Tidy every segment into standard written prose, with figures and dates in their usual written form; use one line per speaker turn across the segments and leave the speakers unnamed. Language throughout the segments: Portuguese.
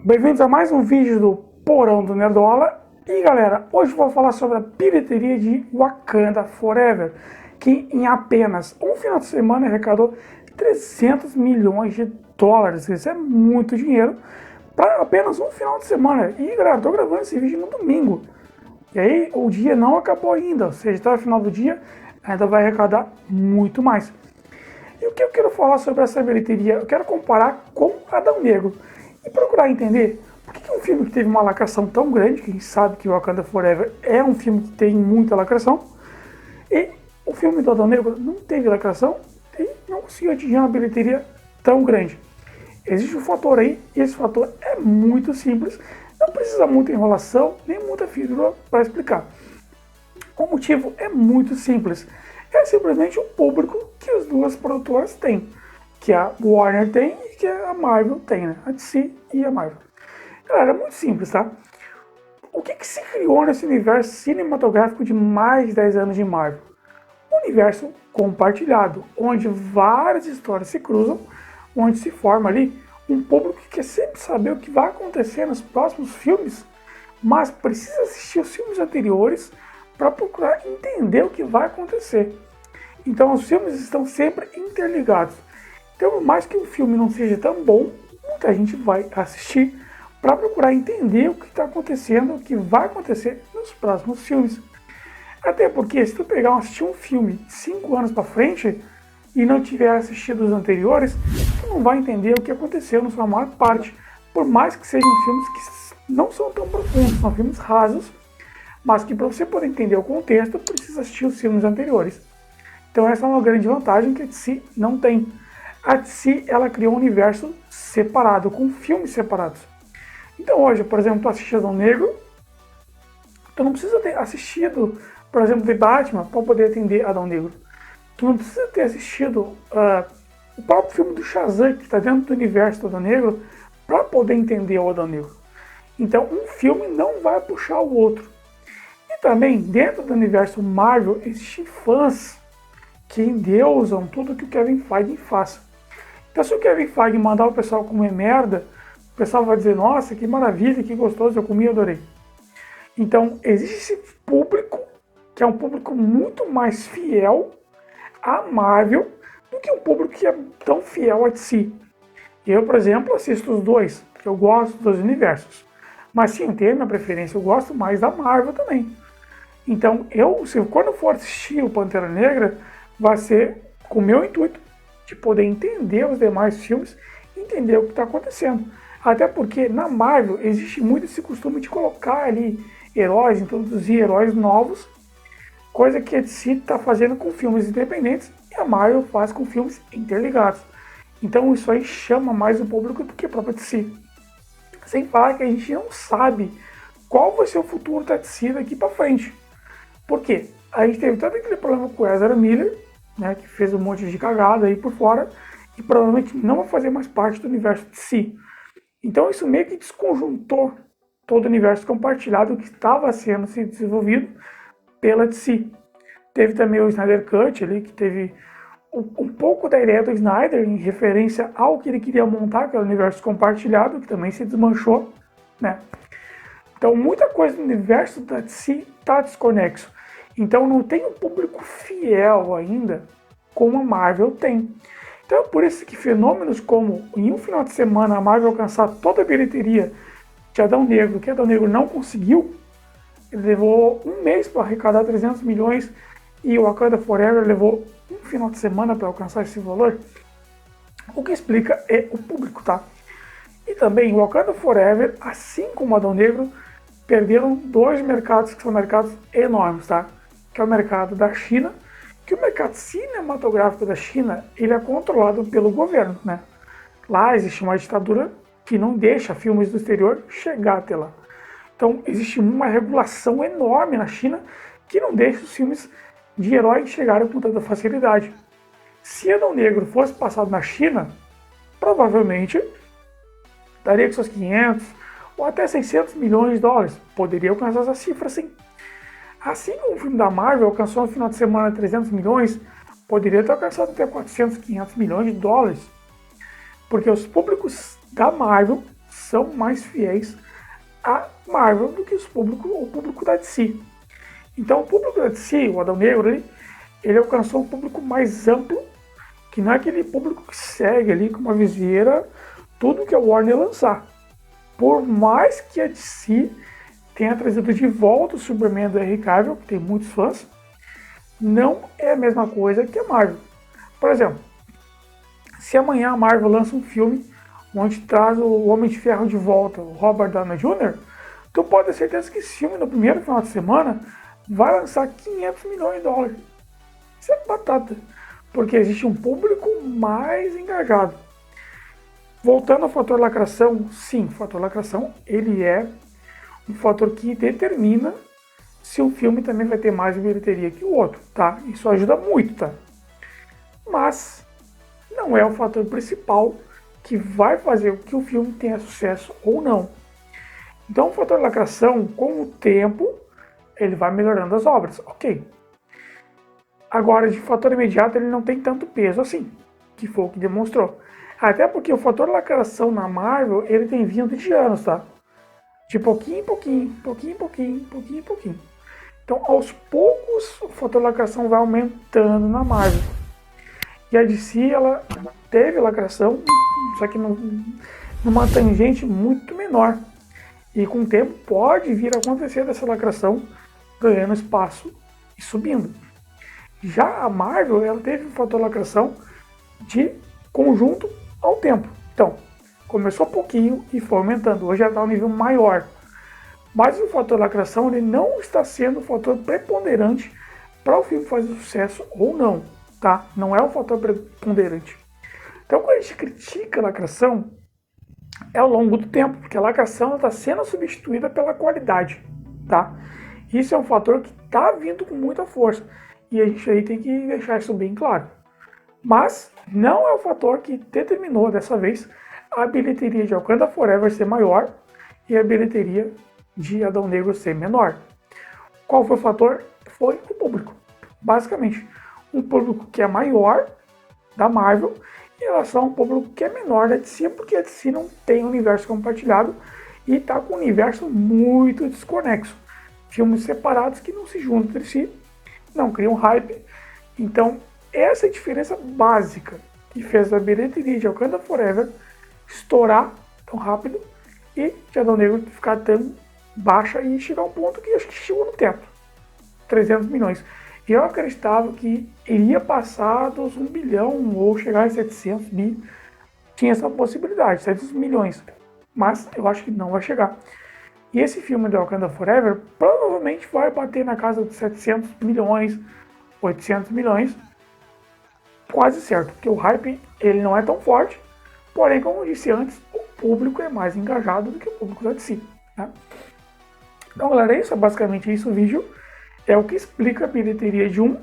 Bem-vindos a mais um vídeo do Porão do Nerdola. E galera, hoje eu vou falar sobre a bilheteria de Wakanda Forever, que em apenas um final de semana arrecadou 300 milhões de dólares. Isso é muito dinheiro para apenas um final de semana. E galera, estou gravando esse vídeo no domingo. E aí o dia não acabou ainda, ou seja, até o final do dia ainda vai arrecadar muito mais. E o que eu quero falar sobre essa bilheteria? Eu quero comparar com Adão Negro e procurar entender por que um filme que teve uma lacração tão grande, que a gente sabe que Wakanda Forever é um filme que tem muita lacração, e o filme do Adão Negro não teve lacração e não conseguiu atingir uma bilheteria tão grande. Existe um fator aí, e esse fator é muito simples, não precisa muita enrolação, nem muita figura para explicar. O motivo é muito simples, é simplesmente o público que as duas produtoras têm, que a Warner tem e que a Marvel tem, né? A DC e a Marvel. Galera, é muito simples, tá? O que se criou nesse universo cinematográfico de mais de 10 anos de Marvel? Um universo compartilhado, onde várias histórias se cruzam, onde se forma ali um público que quer sempre saber o que vai acontecer nos próximos filmes, mas precisa assistir os filmes anteriores para procurar entender o que vai acontecer. Então os filmes estão sempre interligados. Então, por mais que um filme não seja tão bom, muita gente vai assistir para procurar entender o que está acontecendo, o que vai acontecer nos próximos filmes. Até porque se tu pegar e assistir um filme 5 anos para frente e não tiver assistido os anteriores, tu não vai entender o que aconteceu na sua maior parte. Por mais que sejam filmes que não são tão profundos, são filmes rasos, mas que para você poder entender o contexto, precisa assistir os filmes anteriores. Então essa é uma grande vantagem que a DC não tem. A DC, ela criou um universo separado, com filmes separados. Então hoje, por exemplo, tu assiste Adão Negro, tu não precisa ter assistido, por exemplo, The Batman para poder entender Adão Negro. Tu não precisa ter assistido o próprio filme do Shazam, que está dentro do universo do Adão Negro, para poder entender o Adão Negro. Então um filme não vai puxar o outro. E também, dentro do universo Marvel, existem fãs que endeusam tudo que o Kevin Feige faz. Então se o Kevin Feige mandar o pessoal comer merda, o pessoal vai dizer, nossa, que maravilha, que gostoso, eu comi e adorei. Então existe esse público, que é um público muito mais fiel à Marvel do que um público que é tão fiel a DC. Eu, por exemplo, assisto os dois, porque eu gosto dos universos. Mas sim, eu tenho a minha preferência, eu gosto mais da Marvel também. Então quando eu for assistir o Pantera Negra, vai ser com o meu intuito de poder entender os demais filmes e entender o que está acontecendo. Até porque na Marvel existe muito esse costume de colocar ali heróis, introduzir heróis novos, coisa que a DC está fazendo com filmes independentes e a Marvel faz com filmes interligados. Então isso aí chama mais o público do que a própria DC. Sem falar que a gente não sabe qual vai ser o futuro da DC daqui para frente. Por quê? A gente teve todo aquele problema com o Ezra Miller, né, que fez um monte de cagada aí por fora e provavelmente não vai fazer mais parte do universo DC. Então isso meio que desconjuntou todo o universo compartilhado que estava sendo desenvolvido pela DC. Teve também o Snyder Cut ali, que teve um pouco da ideia do Snyder em referência ao que ele queria montar, que é o universo compartilhado, que também se desmanchou, né? Então muita coisa do universo da DC está desconexo. Então não tem um público fiel ainda como a Marvel tem. Então é por isso que fenômenos como em um final de semana a Marvel alcançar toda a bilheteria de Adão Negro, que Adão Negro não conseguiu, ele levou um mês para arrecadar 300 milhões e o Wakanda Forever levou um final de semana para alcançar esse valor. O que explica é o público, tá? E também o Wakanda Forever, assim como Adão Negro, perderam dois mercados que são mercados enormes, tá? Que é o mercado da China, que o mercado cinematográfico da China, ele é controlado pelo governo, né? Lá existe uma ditadura que não deixa filmes do exterior chegar até lá. Então existe uma regulação enorme na China que não deixa os filmes de herói chegarem com tanta facilidade. Se Adão Negro fosse passado na China, provavelmente daria com seus 500 ou até 600 milhões de dólares. Poderia alcançar essa cifra, sim. Assim como o filme da Marvel alcançou no final de semana 300 milhões, poderia ter alcançado até 400, 500 milhões de dólares. Porque os públicos da Marvel são mais fiéis a Marvel do que o público da DC. Então o público da DC, o Adão Negro, ele alcançou um público mais amplo, que não é aquele público que segue ali com uma viseira tudo que a Warner lançar. Por mais que a DC tenha trazido de volta o Superman do Henry Cavill, que tem muitos fãs, não é a mesma coisa que a Marvel. Por exemplo, se amanhã a Marvel lança um filme onde traz o Homem de Ferro de volta, o Robert Downey Jr., tu pode ter certeza que esse filme, no primeiro final de semana, vai lançar 500 milhões de dólares. Isso é batata, porque existe um público mais engajado. Voltando ao fator lacração, sim, o fator lacração, ele é um fator que determina se o filme também vai ter mais bilheteria que o outro, tá? Isso ajuda muito, tá? Mas não é o fator principal que vai fazer com que o filme tenha sucesso ou não. Então o fator lacração, com o tempo, ele vai melhorando as obras, ok. Agora, de fator imediato, ele não tem tanto peso assim, que foi o que demonstrou. Até porque o fator lacração na Marvel, ele tem vindo de anos, tá? De pouquinho em pouquinho, pouquinho em pouquinho, pouquinho em pouquinho. Então, aos poucos, o fator lacração vai aumentando na Marvel. E a DC, ela teve lacração, só que numa tangente muito menor. E com o tempo pode vir a acontecer dessa lacração ganhando espaço e subindo. Já a Marvel, ela teve um fator lacração de conjunto ao tempo. Então, começou pouquinho e foi aumentando. Hoje já está um nível maior. Mas o fator lacração, ele não está sendo o fator preponderante para o filme fazer sucesso ou não, tá? Não é o fator preponderante. Então, quando a gente critica a lacração, é ao longo do tempo, porque a lacração está sendo substituída pela qualidade, tá? Isso é um fator que está vindo com muita força e a gente aí tem que deixar isso bem claro. Mas não é o fator que determinou dessa vez a bilheteria de Wakanda Forever ser maior e a bilheteria de Adão Negro ser menor. Qual foi o fator? Foi o público. Basicamente, um público que é maior da Marvel em relação a um público que é menor da DC, porque a DC não tem universo compartilhado e está com um universo muito desconexo. Filmes separados que não se juntam entre si, não criam hype. Então, essa é a diferença básica que fez a bilheteria de Wakanda Forever estourar tão rápido e de Adão Negro ficar tão baixa e chegar a um ponto que acho que chegou no teto, 300 milhões. E eu acreditava que iria passar dos 1 bilhão ou chegar em 700 bi. Tinha essa possibilidade, 700 milhões. Mas eu acho que não vai chegar. E esse filme de Wakanda Forever provavelmente vai bater na casa de 700 milhões, 800 milhões. Quase certo, porque o hype ele não é tão forte. Porém, como eu disse antes, o público é mais engajado do que o público da DC. Tá? Então, galera, é isso. É basicamente isso o vídeo. É o que explica a bilheteria de um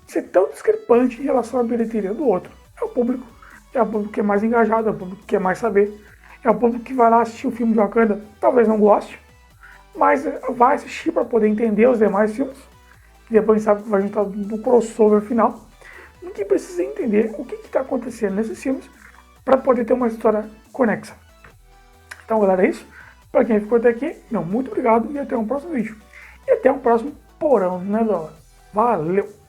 ser tão discrepante em relação à bilheteria do outro. É o público que é mais engajado, é o público que quer mais saber, é o público que vai lá assistir o filme de Wakanda, talvez não goste, mas vai assistir para poder entender os demais filmes, que depois a gente sabe que vai juntar no crossover final, no que precisa entender o que está acontecendo nesses filmes para poder ter uma história conexa. Então, galera, é isso. Para quem ficou até aqui, muito obrigado e até um próximo vídeo. E até um próximo Porão, né, Dólar? Valeu!